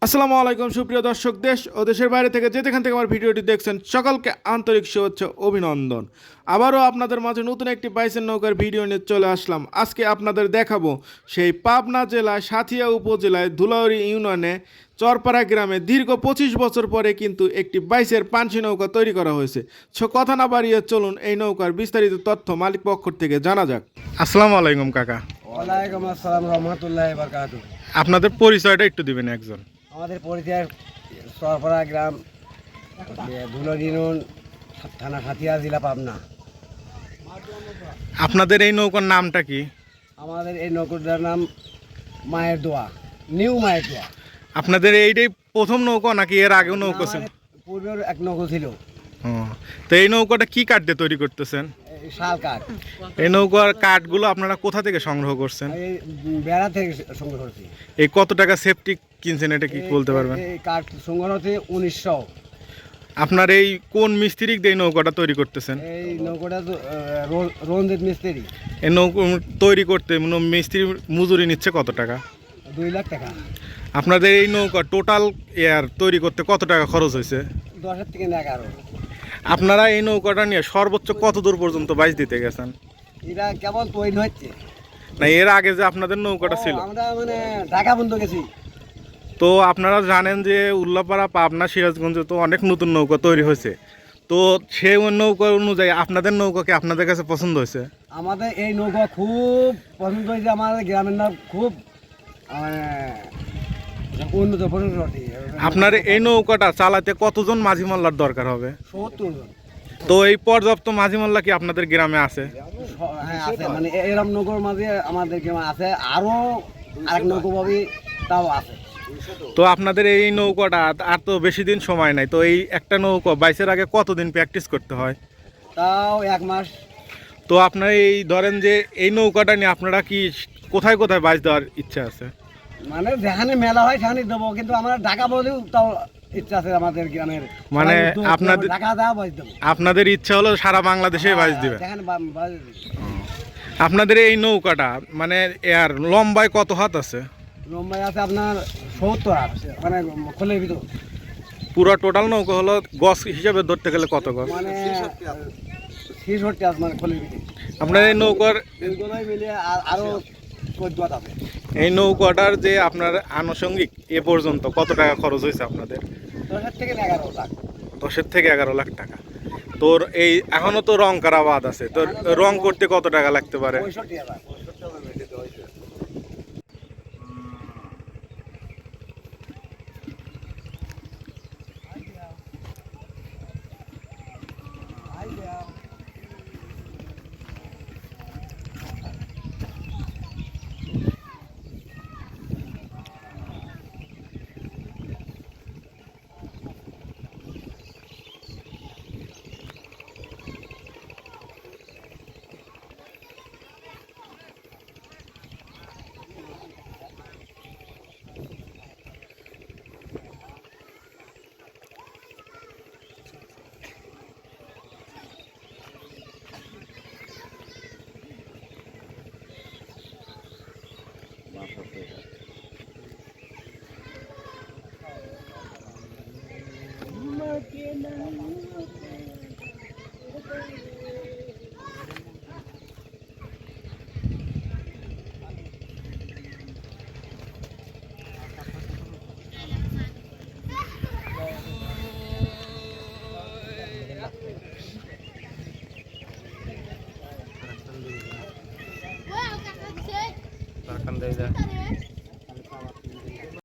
আসসালামু আলাইকুম সুপ্রিয় দর্শক, দেশ ও দেশের বাইরে থেকে যেখান থেকে আমার ভিডিওটি দেখছেন সকলকে আন্তরিক শুভেচ্ছা অভিনন্দন। আবারও আপনাদের মাঝে নতুন একটি বাইসের নৌকার ভিডিও নিয়ে চলে আসলাম। আজকে আপনাদের দেখাবো সেই পাবনা জেলায় সাথিয়া উপজেলায় ধুলাউড়ি ইউনিয়নে চরপাড়া গ্রামে দীর্ঘ 25 বছর পরে কিন্তু একটি বাইসের পানসি নৌকা তৈরি করা হয়েছে। কথা না বাড়িয়ে চলুন এই নৌকার বিস্তারিত তথ্য মালিক পক্ষ থেকে জানা যাক। আসসালামু আলাইকুম কাকা। ওয়ালাইকুম আসসালাম রহমতুল্লাহি ওয়া বারাকাতুহু। আপনাদের পরিচয়টা একটু দিবেন একজন। আমাদের পরিচয় চরপাড়া গ্রাম, ধুলাউড়ি ইউনিয়ন, থানা সাথিয়া, জেলা পাবনা। আপনাদের এই নৌকার নামটা কি? আমাদের এই নৌকাটার নাম মায়ের দোয়া, নিউ মায়ের দোয়া। আপনাদের এইটাই প্রথম নৌকা নাকি এর আগেও নৌকা ছিল? পূর্বের এক নৌকা ছিল। তো এই নৌকাটা কি কাঠ দিয়ে তৈরি করতেছেন? এই শাল কাঠ। এই নৌকার কাঠগুলো আপনারা কোথা থেকে সংগ্রহ করছেন? এই বেড়া থেকে সংগ্রহ করছি। এই কত টাকা সেফটি কিনছেন এটা কি বলতে পারবেন? এই কাঠ সংগ্রহ হচ্ছে 1900। আপনার এই কোন মিস্ত্রি দিয়ে এই নৌকাটা তৈরি করতেছেন? এই নৌকাটা তো রঞ্জিত মিস্ত্রি। এই নৌকা তৈরি করতে মিস্ত্রি মজুরি নিচ্ছে কত টাকা? 2 লাখ টাকা। আপনাদের এই নৌকা টোটাল এয়ার তৈরি করতে কত টাকা খরচ হয়েছে? 10 থেকে 11। আপনারা এই নৌকাটা নিয়ে সর্বোচ্চ কত দূর পর্যন্ত বাইচ দিতে গেছেন? এটা কেবল তৈরি হচ্ছে না, এর আগে যে আপনাদের নৌকাটা ছিল? আমরা মানে ঢাকা বন্ধ গেছি। তো আপনারা জানেন যে উল্লাপাড়া, পাবনা, সিরাজগঞ্জে তো অনেক নতুন নৌকা তৈরি হয়েছে। তো সেই নৌকা অনুযায়ী আপনাদের নৌকাকে আপনাদের কাছে পছন্দ হয়েছে? আমাদের এই নৌকা খুব পছন্দ হয়েছে। আমাদের গ্রামের নাম খুব উন্নত পছন্দ। আপনার এই নৌকাটা চালাতে কতজন মাঝি মাল্লার দরকার হবে? 70 জন। তো এই পর্যাপ্ত মাঝি মাল্লা কি আপনাদের গ্রামে আছে? হ্যাঁ আছে, মানে এরকম নৌকার মাঝে আমাদের গ্রামে আছে, আরো আরেক নৌকা পাবি তাও আছে। তো আপনাদের এই নৌকাটা আর তো বেশি দিন সময় নাই, তো এই একটা নৌকা বাইসের আগে কতদিন প্র্যাকটিস করতে হয়? তাও 1 মাস। তো আপনার এই ধরেন যে এই নৌকাটা নিয়ে আপনারা কি কোথায় কোথায় বাইচ দেওয়ার ইচ্ছা আছে? মানে যেখানে মেলা হয় সেখানে দেবো, কিন্তু আমরা ঢাকা বলেও তাও ইচ্ছা আছে আমাদের গ্রামের। মানে আপনাদের ঢাকা যাওয়া বাজ দেবো। আপনাদের ইচ্ছা হলো সারা বাংলাদেশে বাইচ দিবে? যেখানে বাজ দেবো। আপনাদের এই নৌকাটা মানে এর লম্বায় কত হাত আছে? লম্বাই আছে আপনার 70 হাত, মানে খোলের ভিতর। পুরো টোটাল নৌকা হলো গজ হিসাবে ধরতে গেলে কত গজ? মানে 60 হাত, মানে খোলের ভিতর। আপনার এই নৌকার এইগুলোই মিলিয়ে আরো 14 হাত আছে। এই নৌকাটার যে আপনার আনুষঙ্গিক এ পর্যন্ত কত টাকা খরচ হয়েছে আপনাদের? 10 থেকে 11 লাখ। 10 থেকে 11 লাখ টাকা। তোর এই এখনো তো রং করা বাদ আছে, তোর রং করতে কত টাকা লাগতে পারে? 65,000। Akan dari